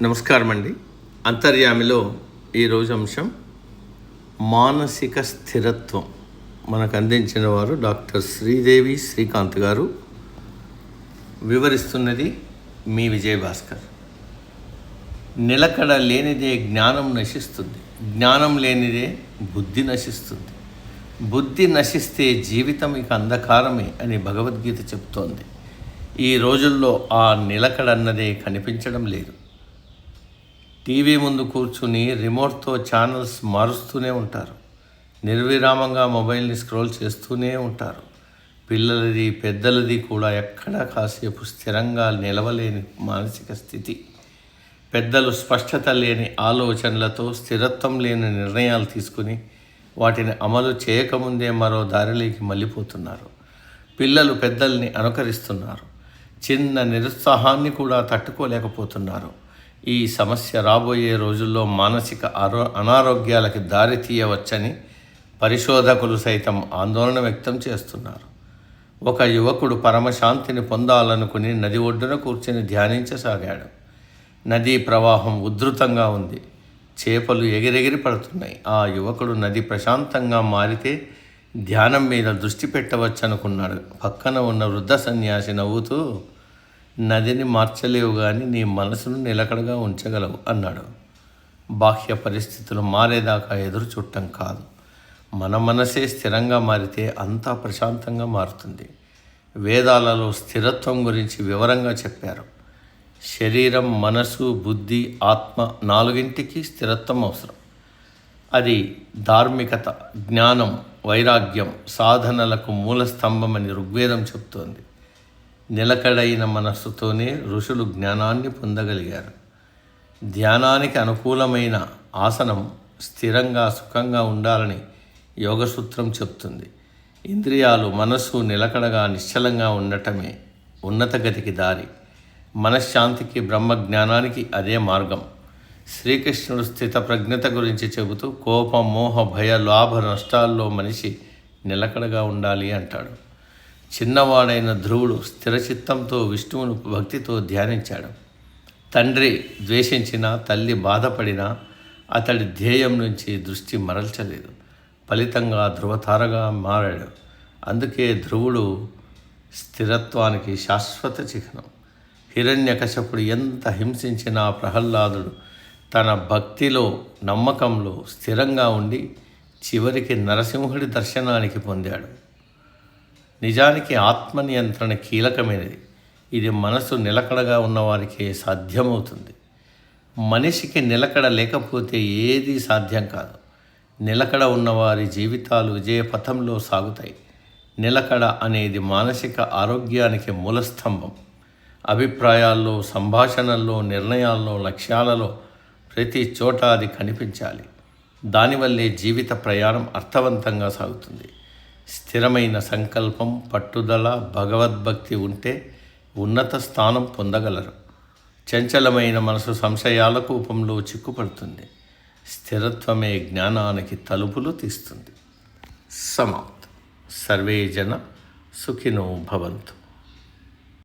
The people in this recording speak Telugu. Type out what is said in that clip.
నమస్కారం అండి. అంతర్యామిలో ఈరోజు అంశం మానసిక స్థిరత్వం. మనకు అందించిన వారు డాక్టర్ శ్రీదేవి శ్రీకాంత్ గారు. వివరిస్తున్నది మీ విజయభాస్కర్. నిలకడ లేనిదే జ్ఞానం నశిస్తుంది, జ్ఞానం లేనిదే బుద్ధి నశిస్తుంది, బుద్ధి నశిస్తే జీవితం ఇక అంధకారమే అని భగవద్గీత చెప్తోంది. ఈ రోజుల్లో ఆ నిలకడ అన్నదే కనిపించడం లేదు. టీవీ ముందు కూర్చుని రిమోట్తో ఛానల్స్ మారుస్తూనే ఉంటారు. నిర్విరామంగా మొబైల్ని స్క్రోల్ చేస్తూనే ఉంటారు. పిల్లలది పెద్దలది కూడా ఎక్కడా కాసేపు స్థిరంగా నిలవలేని మానసిక స్థితి. పెద్దలు స్పష్టత లేని ఆలోచనలతో స్థిరత్వం లేని నిర్ణయాలు తీసుకుని వాటిని అమలు చేయకముందే మరో దారిలోకి మళ్ళీపోతున్నారు. పిల్లలు పెద్దల్ని అనుకరిస్తున్నారు. చిన్న నిరుత్సాహాన్ని కూడా తట్టుకోలేకపోతున్నారు. ఈ సమస్య రాబోయే రోజుల్లో మానసిక అనారోగ్యాలకి దారి తీయవచ్చని పరిశోధకులు సైతం ఆందోళన వ్యక్తం చేస్తున్నారు. ఒక యువకుడు పరమశాంతిని పొందాలనుకుని నది ఒడ్డున కూర్చొని ధ్యానించసాగాడు. నదీ ప్రవాహం ఉధృతంగా ఉంది. చేపలు ఎగిరెగిరి పడుతున్నాయి. ఆ యువకుడు నది ప్రశాంతంగా మారితే ధ్యానం మీద దృష్టి పెట్టవచ్చనుకున్నాడు. పక్కన ఉన్న వృద్ధ సన్యాసి నవ్వుతూ, నదిని మార్చలేవు కానీ నీ మనసును నిలకడగా ఉంచగలవు అన్నాడు. బాహ్య పరిస్థితులు మారేదాకా ఎదురు చూడటం కాదు, మన మనసే స్థిరంగా మారితే అంతా ప్రశాంతంగా మారుతుంది. వేదాలలో స్థిరత్వం గురించి వివరంగా చెప్పారు. శరీరం, మనసు, బుద్ధి, ఆత్మ నాలుగింటికి స్థిరత్వం అవసరం. అది ధార్మికత, జ్ఞానం, వైరాగ్యం, సాధనలకు మూల స్తంభమని ఋగ్వేదం చెబుతోంది. నిలకడైన మనస్సుతోనే ఋషులు జ్ఞానాన్ని పొందగలిగారు. ధ్యానానికి అనుకూలమైన ఆసనం స్థిరంగా సుఖంగా ఉండాలని యోగసూత్రం చెప్తుంది. ఇంద్రియాలు, మనస్సు నిలకడగా నిశ్చలంగా ఉండటమే ఉన్నత గతికి దారి. మనశ్శాంతికి, బ్రహ్మజ్ఞానానికి అదే మార్గం. శ్రీకృష్ణుడు స్థితప్రజ్ఞత గురించి చెబుతూ కోపం, మోహ, భయ, లాభ నష్టాల్లో మనిషి నిలకడగా ఉండాలి అంటాడు. చిన్నవాడైన ధ్రువుడు స్థిరచిత్తంతో విష్ణువును భక్తితో ధ్యానించాడు. తండ్రి ద్వేషించినా, తల్లి బాధపడినా అతడి ధ్యేయం నుంచి దృష్టి మరల్చలేదు. ఫలితంగా ధ్రువతారగా మారాడు. అందుకే ధ్రువుడు స్థిరత్వానికి శాశ్వత చిహ్నం. హిరణ్యకశపుడు ఎంత హింసించినా ప్రహ్లాదుడు తన భక్తిలో, నమ్మకంలో స్థిరంగా ఉండి చివరికి నరసింహుడి దర్శనానికి పొందాడు. నిజానికి ఆత్మనియంత్రణ కీలకమైనది. ఇది మనసు నిలకడగా ఉన్నవారికే సాధ్యమవుతుంది. మనిషికి నిలకడ లేకపోతే ఏదీ సాధ్యం కాదు. నిలకడ ఉన్నవారి జీవితాలు విజయపథంలో సాగుతాయి. నిలకడ అనేది మానసిక ఆరోగ్యానికి మూలస్తంభం. అభిప్రాయాల్లో, సంభాషణల్లో, నిర్ణయాల్లో, లక్ష్యాలలో ప్రతి చోట అది కనిపించాలి. దానివల్లే జీవిత ప్రయాణం అర్థవంతంగా సాగుతుంది. స్థిరమైన సంకల్పం, పట్టుదల, భగవద్భక్తి ఉంటే ఉన్నత స్థానం పొందగలరు. చంచలమైన మనసు సంశయాల కూపంలో చిక్కుపడుతుంది. స్థిరత్వమే జ్ఞానానికి తలుపులు తీస్తుంది. సమాప్తం. సర్వే జన సుఖినో భవంతు.